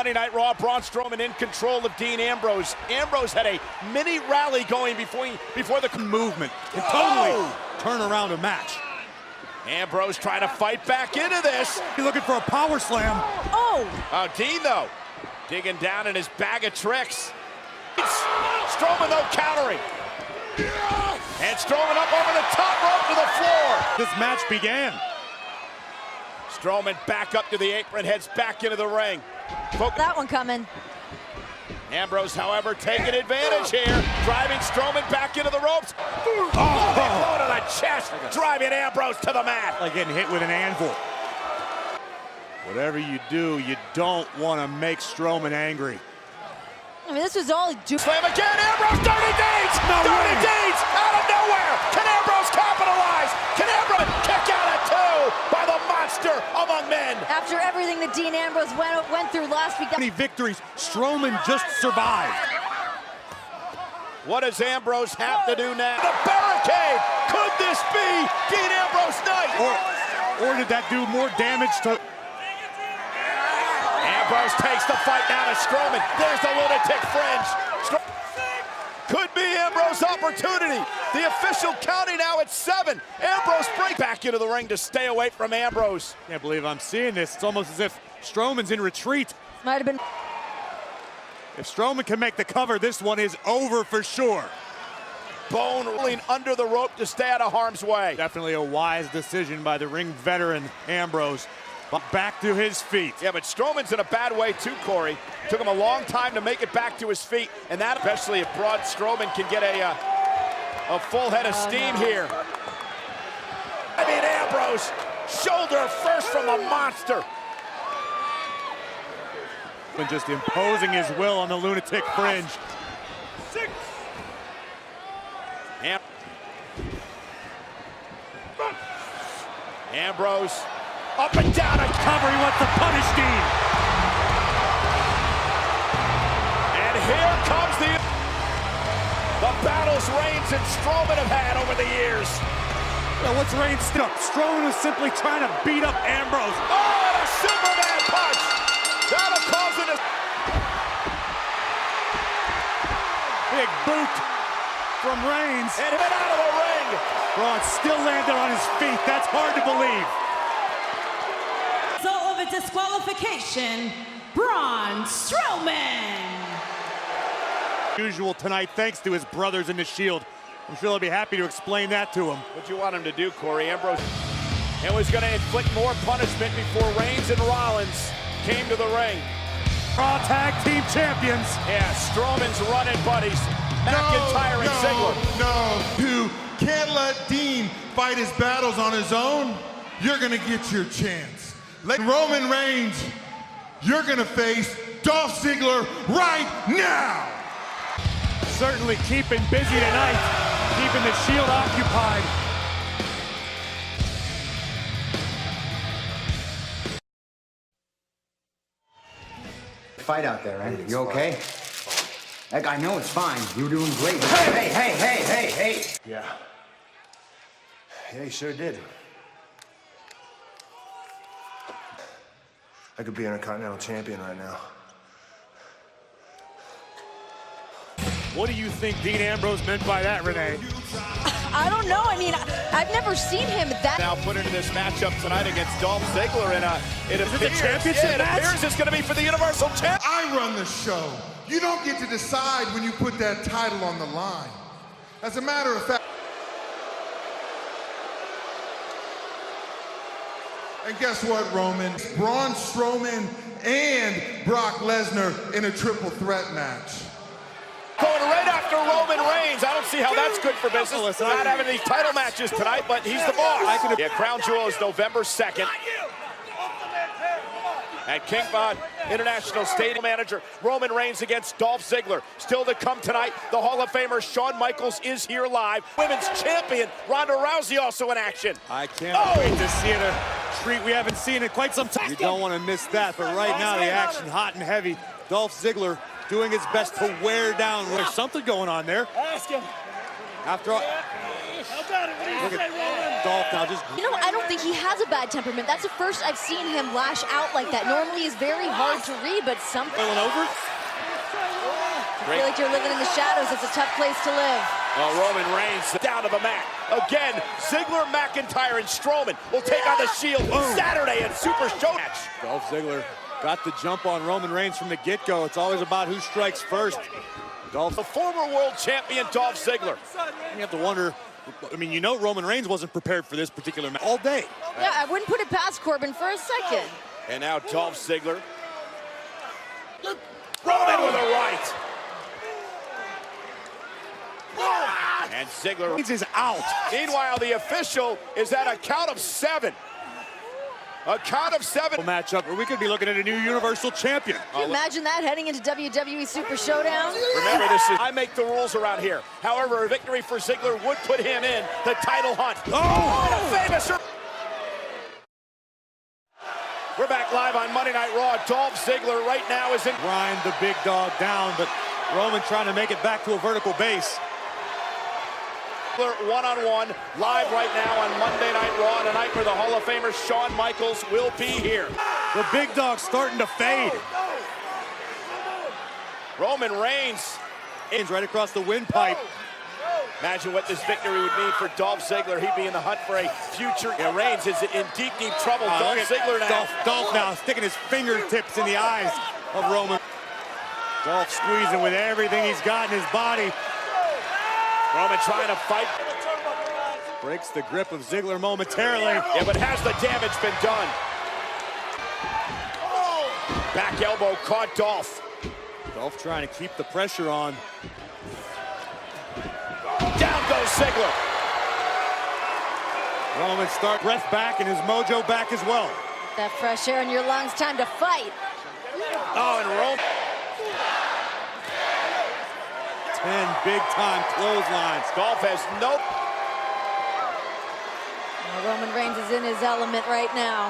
Monday Night Raw, Braun Strowman in control of Dean Ambrose. Ambrose had a mini rally going before the movement can totally turn around a match. Ambrose trying to fight back into this. He's looking for a power slam. Oh, Dean though, digging down in his bag of tricks. Strowman though countering. And Strowman up over the top rope to the floor. This match began. Strowman back up to the apron, heads back into the ring. That one coming. Ambrose, however, taking advantage here, driving Strowman back into the ropes. Blow to the chest, driving Ambrose to the mat. Like getting hit with an anvil. Whatever you do, you don't want to make Strowman angry. I mean, this was all do. Slam again, Ambrose, dirty deeds! No dirty way. deeds out of nowhere! Can Ambrose capitalize? Can Ambrose kick out at two by the monster among men? After everything that Dean Ambrose went through last week. Many victories, Strowman just survived. What does Ambrose have to do now? The barricade! Could this be Dean Ambrose night? Or did that do more damage to... Ambrose takes the fight down to Strowman. There's the lunatic fringe. Could be Ambrose's opportunity. The official counting now at 7. Ambrose breaks back into the ring to stay away from Ambrose. Can't believe I'm seeing this. It's almost as if Strowman's in retreat. Might have been. If Strowman can make the cover, this one is over for sure. Bone rolling under the rope to stay out of harm's way. Definitely a wise decision by the ring veteran, Ambrose. But back to his feet. Yeah, but Strowman's in a bad way too, Corey. Took him a long time to make it back to his feet, and that especially if Braun Strowman can get a full head of steam here. I mean, Ambrose, shoulder first from a monster. And just imposing his will on the lunatic fringe. Ambrose up and down a Cover, he wants to punish Dean. And here comes the battles Reigns and Strowman have had over the years. Now what's Reigns stuck? Strowman was simply trying to beat up Ambrose. Oh, and a Superman punch! That'll cause it a big boot from Reigns. And hit out of the ring. Braun still landed on his feet. That's hard to believe. Result of a disqualification, Braun Strowman. Usual tonight, thanks to his brothers in the Shield. I'm sure they'll be happy to explain that to him. What you want him to do, Corey? Ambrose and was going to inflict more punishment before Reigns and Rollins came to the ring. Raw Tag Team Champions. Yeah, Strowman's running buddies. McIntyre and Ziggler. No, you can't let Dean fight his battles on his own. You're gonna get your chance. Let Roman Reigns, you're gonna face Dolph Ziggler right now. Certainly keeping busy tonight, keeping the Shield occupied. Fight out there, right? You okay? Like, I know it's fine. You're doing great. Hey! Yeah. Yeah, he sure did. I could be Intercontinental Champion right now. What do you think Dean Ambrose meant by that, Renee? I don't know. I mean, I've never seen him that. Now put into this matchup tonight against Dolph Ziggler, and it appears, championship match? It appears it's going to be for the Universal Championship. I run the show. You don't get to decide when you put that title on the line. As a matter of fact, and guess what, Roman? Braun Strowman and Brock Lesnar in a triple threat match. Going right after Roman Reigns. I don't see how that's good for business. Not having these title matches tonight, but he's the boss. Yeah, Crown Jewel is November 2nd. At King Von International Stadium manager, Roman Reigns against Dolph Ziggler. Still to come tonight, the Hall of Famer Shawn Michaels is here live. Women's champion Ronda Rousey also in action. I can't wait to see it, a treat we haven't seen in quite some time. You don't want to miss that, but right now the action hot and heavy. Dolph Ziggler doing his best to wear down. There's something going on there. Ask him. After all, How about it? What do you say, Roman? Dolph now just... You know, I don't think he has a bad temperament. That's the first I've seen him lash out like that. Normally, he's very hard to read, but something... Going over? I feel like you're living in the shadows. It's a tough place to live. Oh, Roman Reigns down to the mat. Again, Ziggler, McIntyre, and Strowman will take on the Shield Saturday at Super Show match. Dolph Ziggler got the jump on Roman Reigns from the get-go. It's always about who strikes first. The former world champion, Dolph Ziggler. You have to wonder, I mean, you know Roman Reigns wasn't prepared for this particular match all day. Yeah, I wouldn't put it past Corbin for a second. And now Dolph Ziggler. Roman with a right. And Ziggler is out. Meanwhile, the official is at a count of 7. A count of 7. Matchup, or we could be looking at a new Universal Champion. Can you imagine that heading into WWE Super Showdown? Remember, I make the rules around here. However, a victory for Ziggler would put him in the title hunt. Oh, a famous... We're back live on Monday Night Raw. Dolph Ziggler right now is in... Grind the big dog down, but Roman trying to make it back to a vertical base. One-on-one, live right now on Monday Night Raw, tonight where the Hall of Famer Shawn Michaels will be here. The big dog's starting to fade. Roman Reigns. Right across the windpipe. Imagine what this victory would mean for Dolph Ziggler. He'd be in the hunt for a future. Reigns is in deep, deep trouble. Dolph Ziggler now. Dolph now sticking his fingertips in the eyes of Roman. Dolph squeezing with everything he's got in his body. Roman trying to fight. Breaks the grip of Ziggler momentarily. Yeah, but has the damage been done? Back elbow caught Dolph. Dolph trying to keep the pressure on. Down goes Ziggler. Roman start breath back and his mojo back as well. That fresh air in your lungs, time to fight. Oh, and Roman. 10 big-time clotheslines. Dolph has no... Roman Reigns is in his element right now.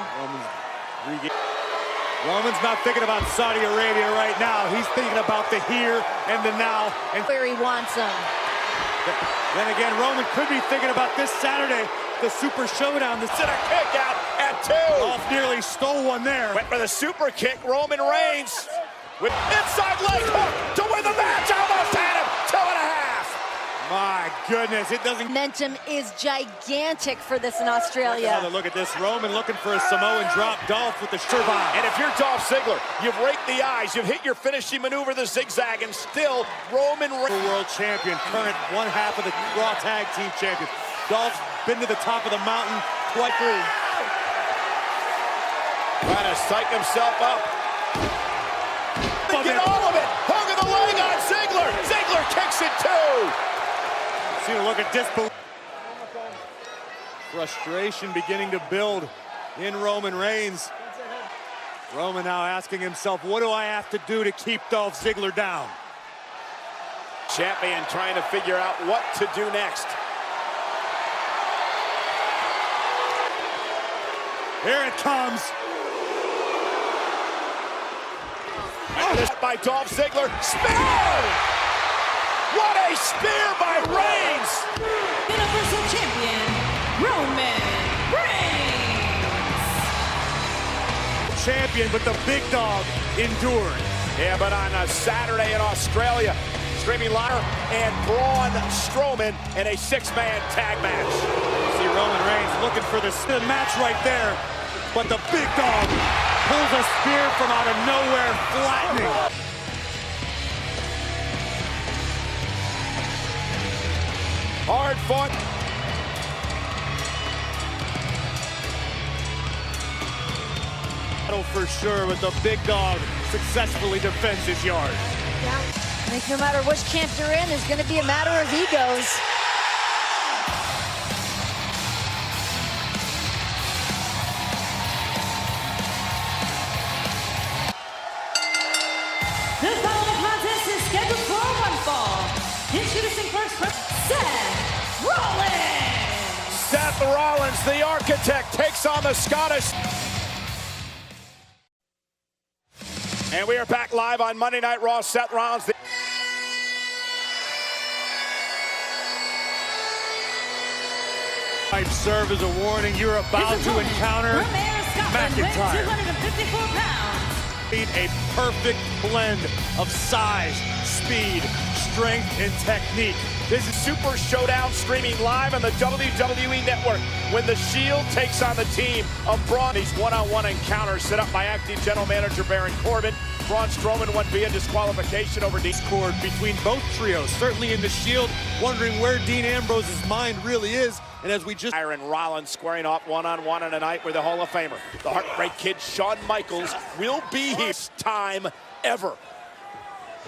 Roman's not thinking about Saudi Arabia right now. He's thinking about the here and the now. And where he wants him. Then again, Roman could be thinking about this Saturday, the Super Showdown. This is a kick out at 2. Dolph nearly stole one there. Went for the super kick, Roman Reigns. With inside leg hook to win the match. Almost had him. 2.5. My goodness, it doesn't... Momentum is gigantic for this in Australia. Another look at this. Roman looking for a Samoan drop. Dolph with the survive. And if you're Dolph Ziggler, you've raked the eyes, you've hit your finishing maneuver, the zigzag, and still Roman Reigns. World champion, current one half of the Raw Tag Team champion. Dolph's been to the top of the mountain twice through. Trying to psych himself up. Get all of it. Hook of the leg on Ziggler. Ziggler kicks it too. See a look at disbelief. Frustration beginning to build in Roman Reigns. Roman now asking himself, what do I have to do to keep Dolph Ziggler down? Champion trying to figure out what to do next. Here it comes. By Dolph Ziggler. Spear! What a spear by Reigns! Universal Champion, Roman Reigns! Champion, but the big dog endured. Yeah, but on a Saturday in Australia, streaming live, and Braun Strowman in a 6-man tag match. See Roman Reigns looking for the match right there, but the big dog pulls a spear from out of nowhere, flattening. Hard fought. For sure, but the big dog successfully defends his yard. Yeah, I think no matter which camp you're in, there's going to be a matter of egos. The following contest is scheduled for one fall. Introducing first from Seth Rollins. Seth Rollins, the architect, takes on the Scottish. And we are back live on Monday Night Raw. Seth Rollins. Might serve as a warning. You're about to encounter from Ayr, Scotland, weighing McIntyre. 254 pounds. A perfect blend of size, speed, strength, and technique. This is Super Showdown streaming live on the WWE Network when The Shield takes on the team of Braun. These one-on-one encounters set up by acting general manager Baron Corbin. Braun Strowman won via disqualification over Discord between both trios, certainly in the Shield, wondering where Dean Ambrose's mind really is. And as we just... Aaron Rollins squaring off one-on-one on a night with the Hall of Famer. The Heartbreak Kid, Shawn Michaels, will be his time ever.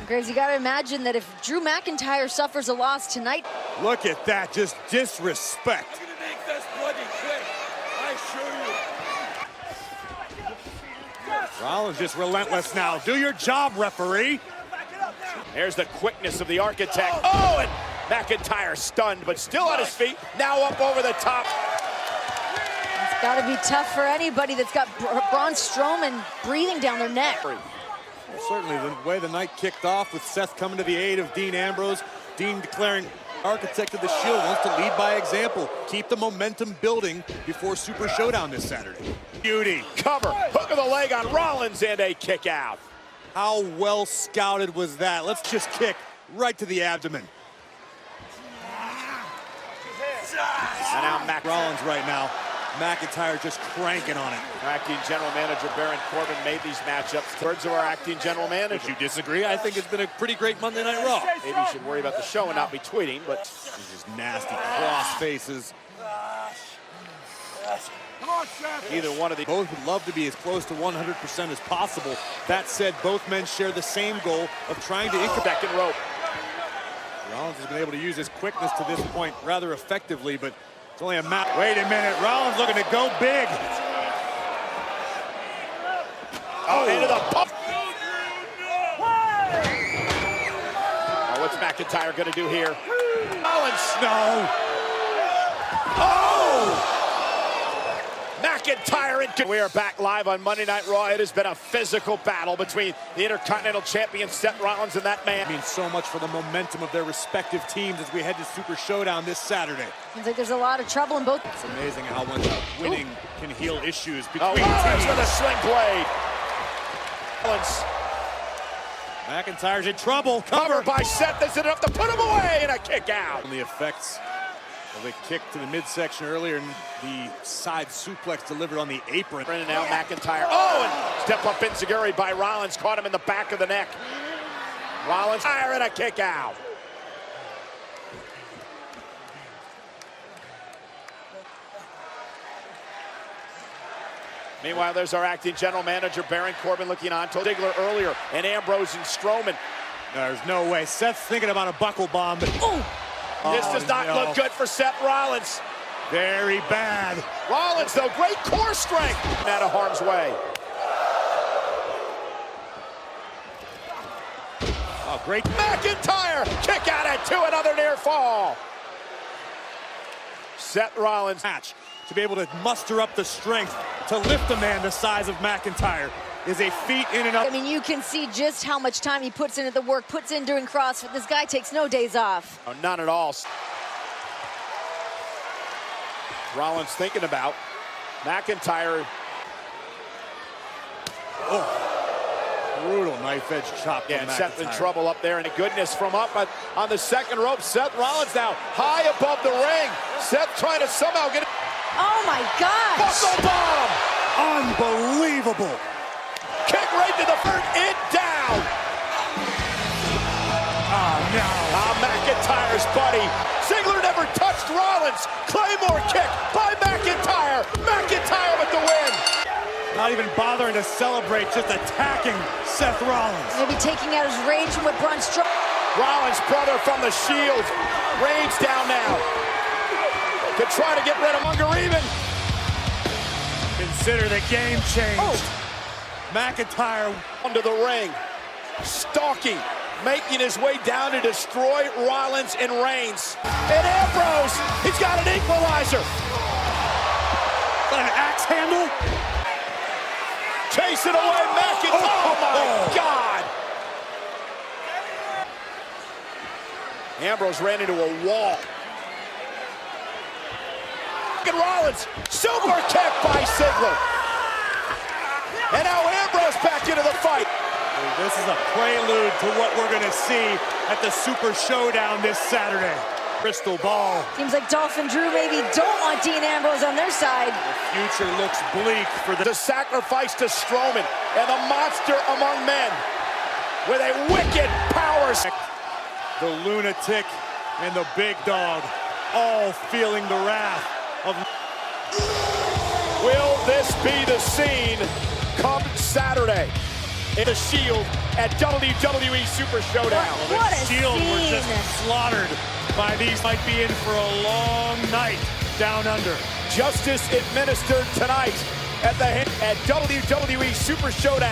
Graves, you got to imagine that if Drew McIntyre suffers a loss tonight. Look at that, just disrespect. Rollins just relentless now. Do your job, referee. There's the quickness of the architect. Oh, and McIntyre stunned, but still on his feet. Now up over the top. It's got to be tough for anybody that's got Braun Strowman breathing down their neck. Well, certainly the way the night kicked off with Seth coming to the aid of Dean Ambrose. Dean declaring architect of the Shield wants to lead by example. Keep the momentum building before Super Showdown this Saturday. Beauty, cover, hook of the leg on Rollins, and a kick out. How well scouted was that? Let's just kick right to the abdomen. And now Rollins right now. McIntyre just cranking on it. Acting general manager Baron Corbin made these matchups. Thirds of our acting general manager. Would you disagree? I think it's been a pretty great Monday Night Raw. Maybe you should worry about the show and not be tweeting, but These just nasty cross faces. either one of the... Both would love to be as close to 100% as possible. That said, both men share the same goal of trying to incubate. Second rope. Rollins has been able to use his quickness to this point rather effectively, but it's only a matter. Wait a minute, Rollins looking to go big. Oh, into the pump. Oh, what's McIntyre going to do here? Rollins. No. Oh! McIntyre and... We are back live on Monday Night Raw. It has been a physical battle between the Intercontinental Champion Seth Rollins and that man. It means so much for the momentum of their respective teams as we head to Super Showdown this Saturday. Seems like there's a lot of trouble in both. It's amazing how much winning can heal issues between Rollins teams. with a sling blade. Rollins McIntyre's in trouble. covered by Seth. Is it enough to put him away? And a kick out. The effects of the kick to the midsection earlier and the side suplex delivered on the apron. And now McIntyre. Oh, and step up enziguri by Rollins. Caught him in the back of the neck. Rollins fire and a kick out. Meanwhile, there's our acting general manager, Baron Corbin, looking on to Ziggler earlier, and Ambrose and Strowman. There's no way. Seth's thinking about a buckle bomb, but This does not look good for Seth Rollins. very bad. Rollins, though, great core strength. Out of harm's way. Oh, great. McIntyre, kick out at 2, another near fall. Seth Rollins. Match to be able to muster up the strength to lift a man the size of McIntyre is a feat in and of. I mean, you can see just how much time he puts into the work, puts in during CrossFit. This guy takes no days off. Oh, none at all. Rollins thinking about McIntyre. Brutal knife edge chop. Yeah, from and Seth in McIntyre. trouble up there. And goodness from up on the second rope. Seth Rollins now high above the ring. Seth trying to somehow get it. Oh my gosh! Buckle bomb! Unbelievable. Kick right to the front, it down. Oh, no. McIntyre's buddy. Ziggler never touched Rollins. Claymore kick by McIntyre. McIntyre with the win. Not even bothering to celebrate, just attacking Seth Rollins. Maybe taking out his rage from what Braun Strowman. Rollins' brother from the Shield. Reigns down now to try to get rid of Unger even. Consider the game changed. McIntyre Under the ring. Stalking. Making his way down to destroy Rollins and Reigns. And Ambrose, he's got an equalizer. an axe handle. Chasing away McIntyre. Oh my God. Ambrose ran into a wall. And Rollins, super kick by Ziggler. And now Ambrose back into the fight. This is a prelude to what we're going to see at the Super Showdown this Saturday. Crystal ball. Seems like Dolph and Drew maybe don't want Dean Ambrose on their side. The future looks bleak for The sacrifice to Strowman and the monster among men with a wicked power. The lunatic and the big dog all feeling the wrath of... Will this be the scene come Saturday in the Shield at WWE Super Showdown? What a Shield were scene. just slaughtered by these. Might be in for a long night down under. Justice administered tonight at WWE Super Showdown.